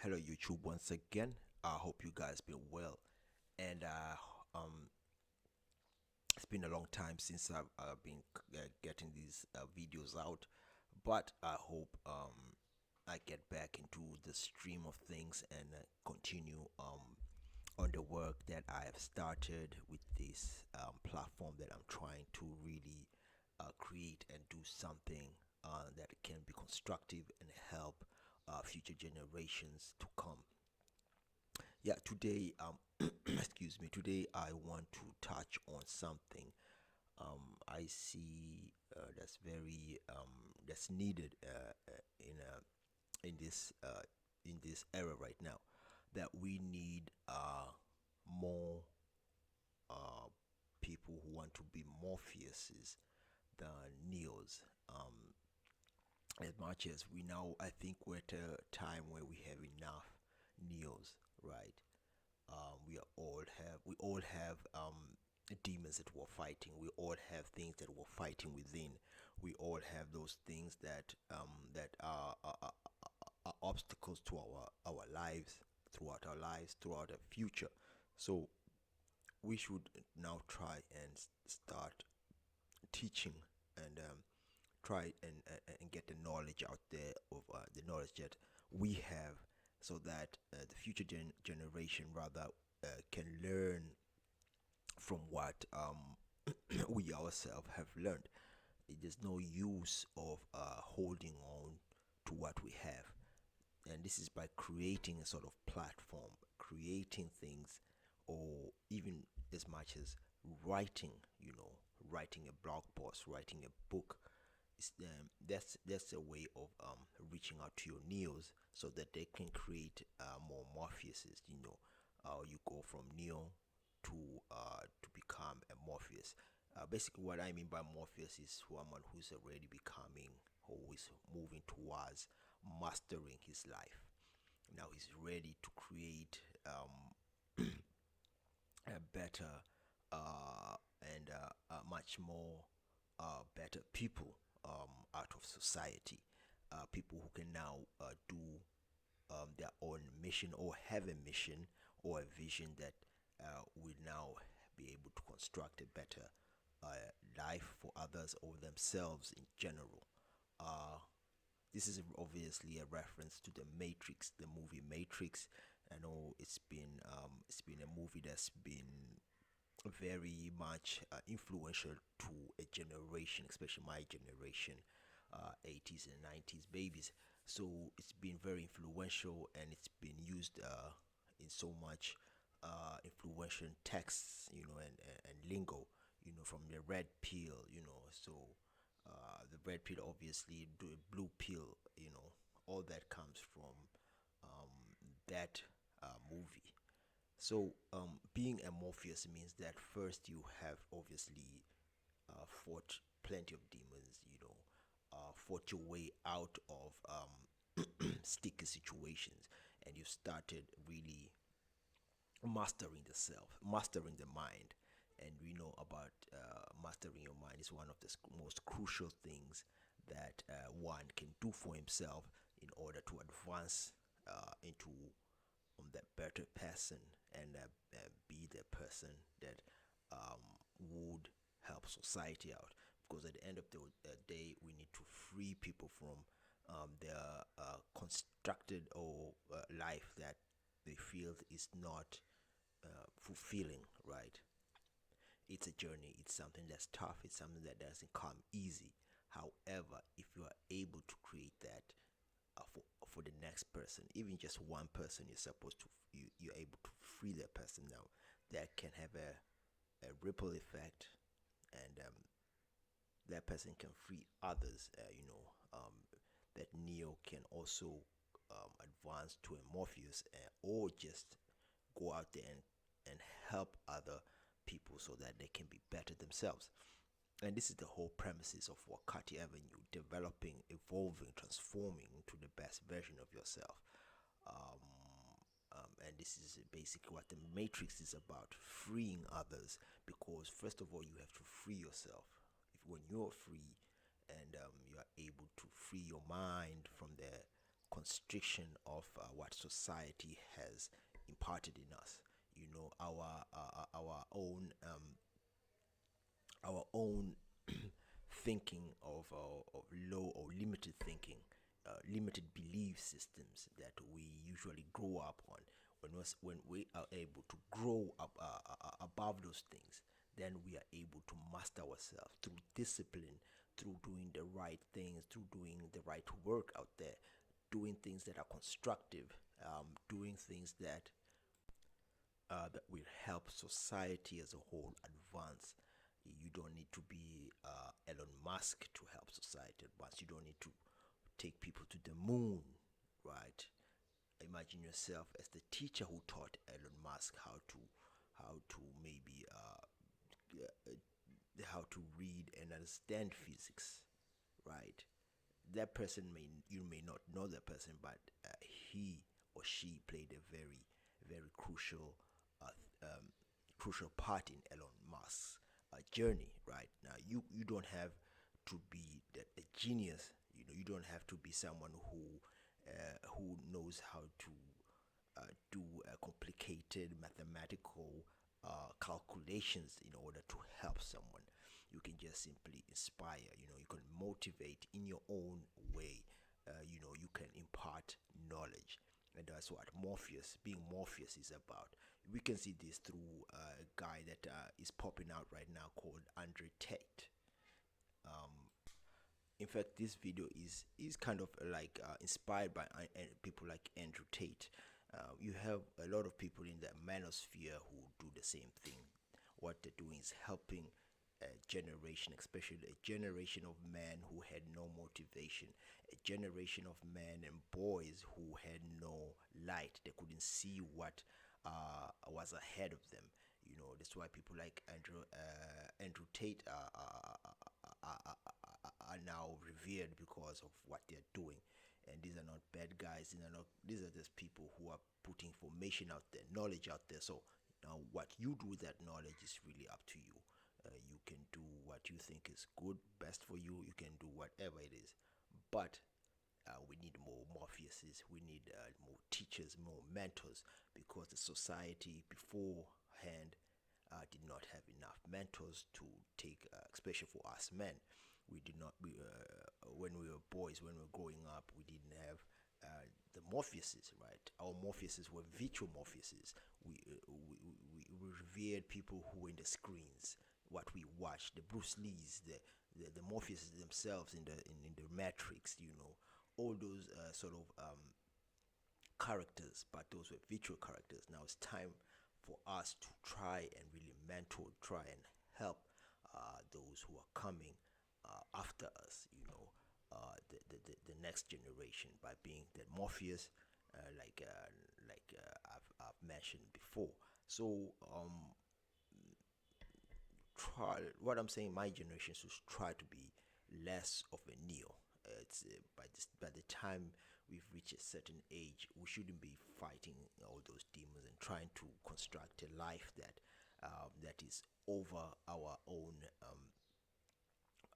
Hello YouTube once again. I hope you guys been well, and um, it's been a long time since I've been getting these videos out, but I hope I get back into the stream of things and continue on the work that I have started with this platform that I'm trying to really create and do something that can be constructive and help future generations to come. Yeah, today, excuse me, today I want to touch on something I see that's needed in this era right now, that we need more people who want to be Morpheuses than Neos. As much as we now, I think we're at a time where we have enough Neos, right? We all have demons that we're fighting. We all have things that we're fighting within. We all have those things that are obstacles to our lives, throughout our lives, throughout our future. So we should now try and start teaching and try and get the knowledge out there of the knowledge that we have, so that the future generation rather can learn from what we ourselves have learned. There's no use of holding on to what we have, and this is by creating a sort of platform, creating things, or even as much as writing, writing a blog post, writing a book. That's a way of reaching out to your neos, so that they can create more Morpheuses. You go from neo to become a Morpheus. Basically, what I mean by Morpheus is someone who's already becoming, who is moving towards mastering his life. Now he's ready to create a better and much more better people out of society. People who can now do their own mission, or have a mission or a vision that will now be able to construct a better life for others or themselves in general. Uh, this is obviously a reference to the Matrix, the movie Matrix. I know it's been a movie that's been very much influential to a generation, especially my generation, 80s and 90s babies. So it's been very influential, and it's been used in so much influential texts, and lingo, from the red pill, so the red pill, obviously, the blue pill, all that comes from that movie. So, being a Morpheus means that first you have obviously fought plenty of demons, fought your way out of sticky situations, and you started really mastering the self, mastering the mind. And we know about mastering your mind is one of the most crucial things that one can do for himself in order to advance into that better person, and be the person that would help society out. Because at the end of the day, we need to free people from their constructed or life that they feel is not fulfilling, right? It's a journey, it's something that's tough, it's something that doesn't come easy. However, if you are able to create that for the next person, even just one person, you're supposed to you're able to free that person now, that can have a ripple effect, and that person can free others. That Neo can also advance to a Morpheus, or just go out there and help other people so that they can be better themselves. And this is the whole premises of Wakati Avenue: developing, evolving, transforming into the best version of yourself. And this is basically what the Matrix is about: freeing others. Because first of all, you have to free yourself. If when you're free, and you are able to free your mind from the constriction of what society has imparted in us. You know, our own thinking of low or limited thinking, limited belief systems that we usually grow up on. When we are able to grow up above those things, then we are able to master ourselves through discipline, through doing the right things, through doing the right work out there, doing things that are constructive, doing things that will help society as a whole advance. You don't need to be Elon Musk to help society advance. You don't need to take people to the moon, right? Imagine yourself as the teacher who taught Elon Musk how to maybe how to read and understand physics, right? That person you may not know that person, but he or she played a very uh, um, crucial part in Elon Musk's journey. Right now, you don't have to be a genius. You know, you don't have to be someone who knows how to do complicated mathematical calculations in order to help someone. You can just simply inspire. You know, you can motivate in your own way. You know, you can impart knowledge, and that's what being Morpheus is about. We can see this through a guy that is popping out right now called Andre Tate. In fact, this video is kind of like inspired by people like Andrew Tate. You have a lot of people in the manosphere who do the same thing. What they're doing is helping a generation, especially a generation of men who had no motivation, a generation of men and boys who had no light. They couldn't see what was ahead of them. You know, that's why people like Andrew Tate are now revered because of what they're doing. And these are not bad guys. These are just people who are putting information out there, knowledge out there. So now, what you do with that knowledge is really up to you. You can do what you think is good, best for you. You can do whatever it is, but we need more Morpheuses. We need more teachers, more mentors, because the society beforehand did not have enough mentors to take, especially for us men. We did not. When we were boys, when we were growing up, we didn't have the Morpheuses, right? Our Morpheuses were virtual Morpheuses. We revered people who were in the screens, what we watched, the Bruce Lees, the Morpheuses themselves in the Matrix, you know, all those sort of characters, but those were virtual characters. Now it's time for us to try and really mentor, try and help those who are coming after us, you know, the next generation by being that Morpheus, I've mentioned before. So try what I'm saying. My generation should try to be less of a Neo. It's by the time we've reached a certain age, we shouldn't be fighting all those demons and trying to construct a life that is over our own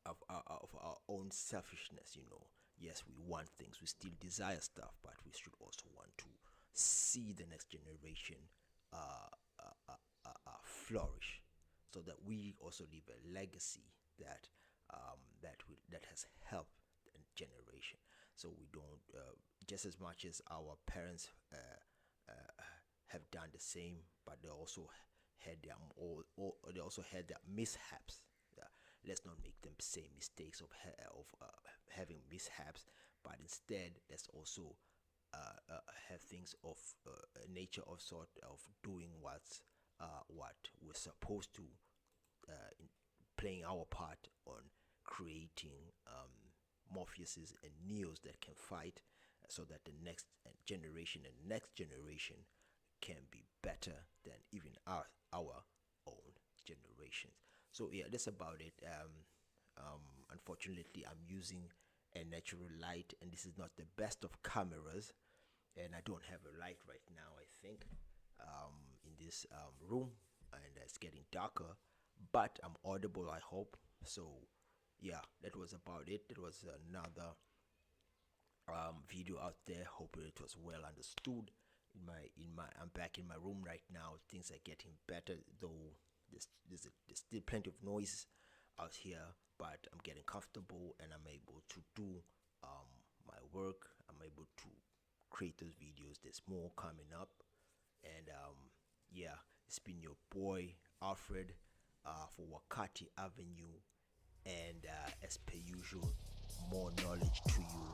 of our own selfishness. You know, yes, we want things, we still desire stuff, but we should also want to see the next generation uh, flourish, so that we also leave a legacy that has helped the generation. So we don't just as much as our parents have done the same, but they also had their they also had their mishaps. Yeah. Let's not make them same mistakes of having mishaps, but instead let's also have things of a nature of sort of doing what we're supposed to, in playing our part on creating Morpheuses and Neos that can fight, so that the next generation and next generation can be better than even our own generations. So yeah, that's about it. Unfortunately, I'm using a natural light, and this is not the best of cameras, and I don't have a light right now. I think in this room, and it's getting darker, but I'm audible, I hope. So yeah, that was about it. It was another video out there. Hope it was well understood. I'm back in my room right now. Things are getting better, though there's still plenty of noise out here, but I'm getting comfortable and I'm able to do my work. I'm able to create those videos. There's more coming up, and yeah, it's been your boy Alfred for Wakati Avenue, and as per usual, more knowledge to you